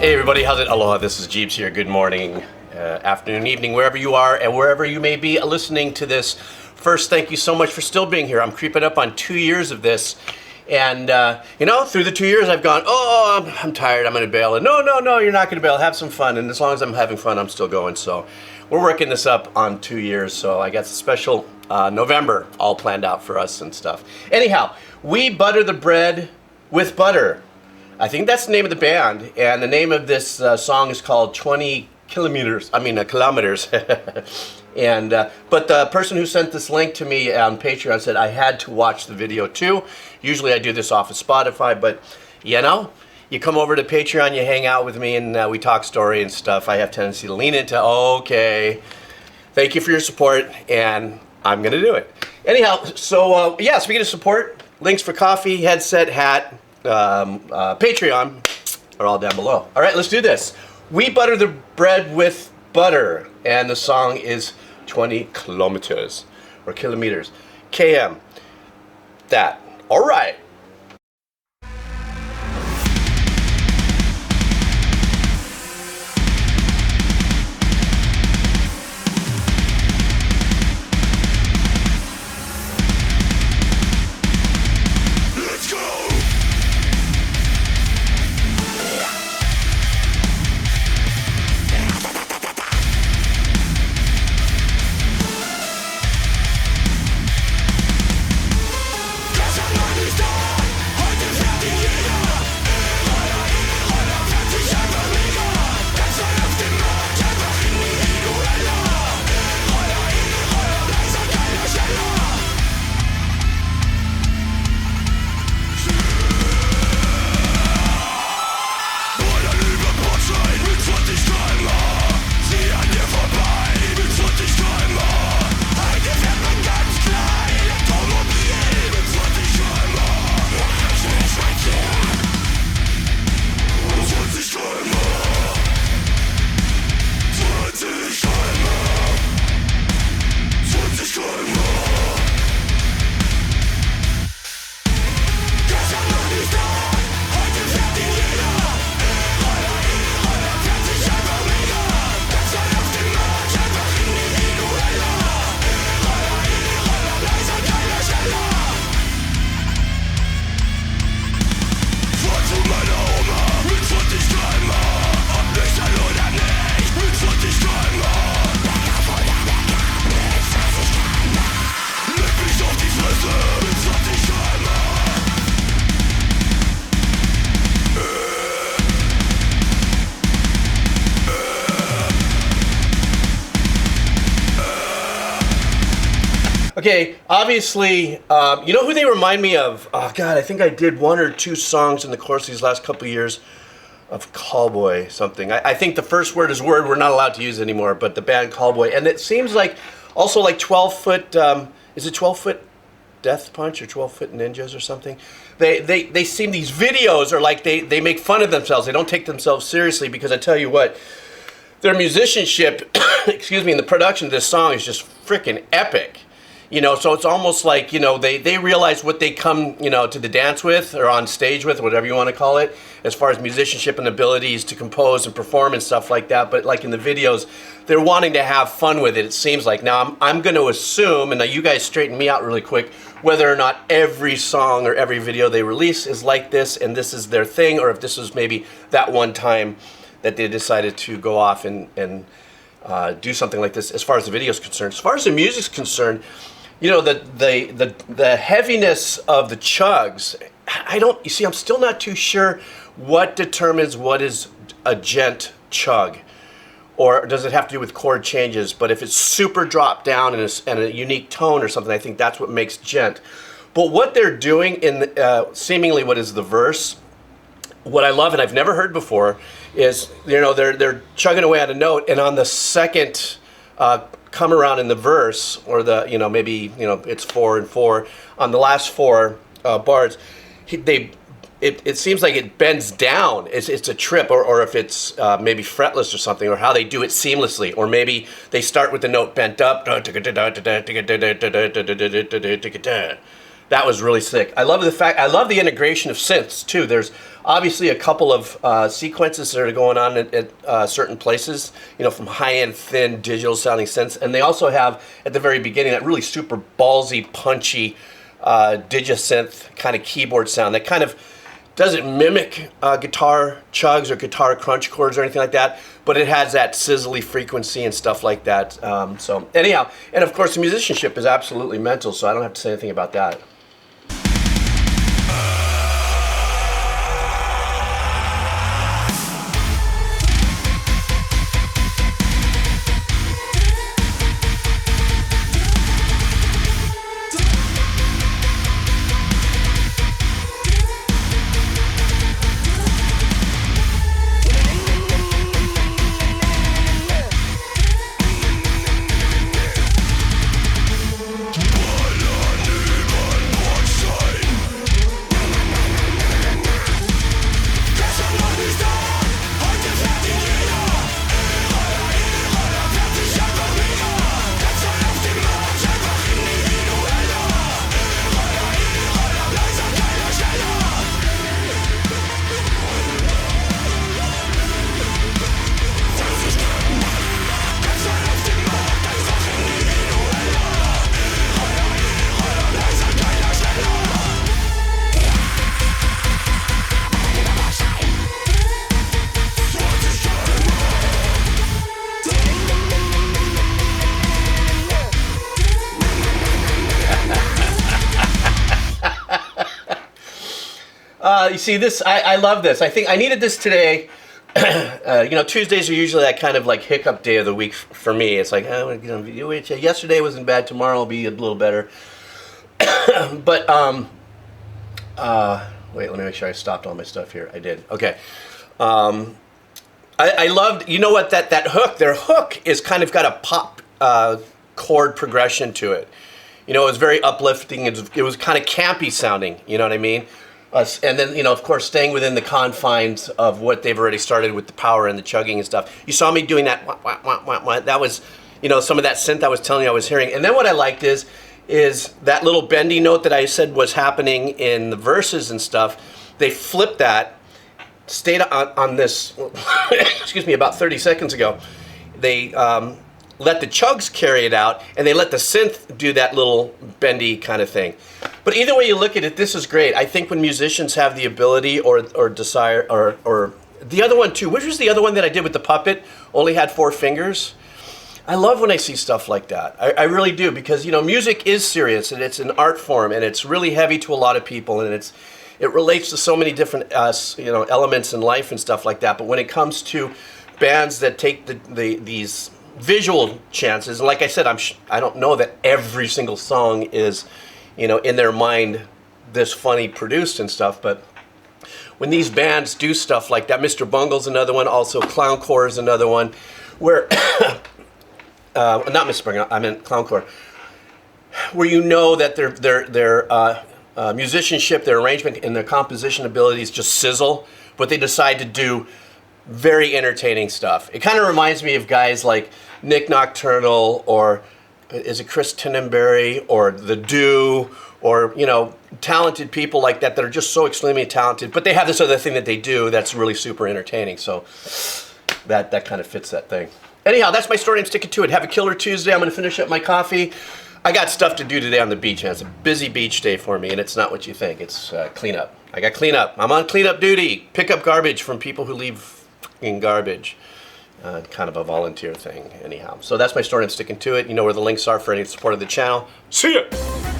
Hey everybody, how's it? Aloha, this is Geebz here. Good morning, afternoon, evening, wherever you are and wherever you may be listening to this. First, thank you so much for still being here. I'm creeping up on 2 years of this. And, through the 2 years I've gone, I'm tired, I'm going to bail. And no, you're not going to bail. Have some fun. And as long as I'm having fun, I'm still going. So we're working this up on 2 years. So I got a special November all planned out for us and stuff. Anyhow, we butter the bread with butter. I think that's the name of the band, and the name of this song is called 20 kilometers. And but the person who sent this link to me on Patreon said I had to watch the video too. Usually I do this off of Spotify, but you come over to Patreon, you hang out with me, and we talk story and stuff. I have tendency to lean into, okay, thank you for your support, and I'm gonna do it. Anyhow, so speaking of support, links for coffee, headset, hat, Patreon are all down below. All right, let's do this. We butter the bread with butter, and the song is 20 kilometers or kilometers, km. That. All right. Okay, obviously, you know who they remind me of? Oh, God, I think I did 1 or 2 songs in the course of these last couple of years of Callboy something. I think the first word is word we're not allowed to use anymore, but the band Callboy. And it seems like, also like 12-foot, is it 12-foot Death Punch or 12-foot Ninjas or something? They seem, these videos are like they make fun of themselves. They don't take themselves seriously, because I tell you what, their musicianship, excuse me, and the production of this song is just freaking epic. So it's almost like, they realize what they come, to the dance with or on stage with, whatever you want to call it, as far as musicianship and abilities to compose and perform and stuff like that. But like in the videos, they're wanting to have fun with it, it seems like. Now, I'm going to assume, and now you guys straighten me out really quick, whether or not every song or every video they release is like this and this is their thing, or if this is maybe that one time that they decided to go off and do something like this as far as the video is concerned. As far as the music's concerned, the heaviness of the chugs, I'm still not too sure what determines what is a gent chug, or does it have to do with chord changes? But if it's super dropped down and a unique tone or something, I think that's what makes gent. But what they're doing in seemingly what is the verse, what I love and I've never heard before is, they're chugging away at a note, and on the second come around in the verse, or it's 4 and 4, on the last 4 bars, it seems like it bends down. It's a trip, or if it's maybe fretless or something, or how they do it seamlessly, or maybe they start with the note bent up, That was really sick. I love the integration of synths too. There's obviously a couple of sequences that are going on at certain places, you know, from high-end, thin, digital sounding synths. And they also have, at the very beginning, that really super ballsy, punchy digisynth kind of keyboard sound that kind of doesn't mimic guitar chugs or guitar crunch chords or anything like that, but it has that sizzly frequency and stuff like that. So anyhow, and of course the musicianship is absolutely mental, so I don't have to say anything about that. You see this, I love this. I think I needed this today. You know, Tuesdays are usually that kind of like hiccup day of the week for me. It's like, I'm gonna get on yesterday wasn't bad, tomorrow will be a little better. But, wait, let me make sure I stopped all my stuff here. I did, okay. I loved, you know what, that hook, their hook is kind of got a pop chord progression to it. You know, it was very uplifting, it was kind of campy sounding, you know what I mean? And then, you know, of course, staying within the confines of what they've already started with the power and the chugging and stuff. You saw me doing that, wah, wah, wah, wah, wah. That was, you know, some of that synth I was telling you I was hearing. And then what I liked is that little bendy note that I said was happening in the verses and stuff. They flipped that, stayed on this, excuse me, about 30 seconds ago. They let the chugs carry it out, and they let the synth do that little bendy kind of thing. But either way you look at it, this is great. I think when musicians have the ability or desire, or the other one too, which was the other one that I did with the puppet, only had 4 fingers. I love when I see stuff like that. I really do, because, you know, music is serious, and it's an art form, and it's really heavy to a lot of people, and it relates to so many different you know, elements in life and stuff like that. But when it comes to bands that take these visual chances, and like I said, I don't know that every single song is, you know, in their mind this funny produced and stuff, but when these bands do stuff like that, Mr. Bungle's another one, also Clowncore is another one, where not Mr. Bungle, I meant Clowncore, where you know that their musicianship, their arrangement, and their composition abilities just sizzle, but they decide to do very entertaining stuff. It kind of reminds me of guys like Nick Nocturnal, or is it Chris Tinenberry, or The Do, or, you know, talented people like that that are just so extremely talented, but they have this other thing that they do that's really super entertaining. So that kind of fits that thing. Anyhow, that's my story. I'm sticking to it. Have a killer Tuesday. I'm going to finish up my coffee. I got stuff to do today on the beach, and it's a busy beach day for me, and it's not what you think. It's cleanup. I got cleanup. I'm on cleanup duty. Pick up garbage from people who leave fucking garbage. Kind of a volunteer thing, anyhow. So that's my story. I'm sticking to it. You know where the links are for any support of the channel. See ya!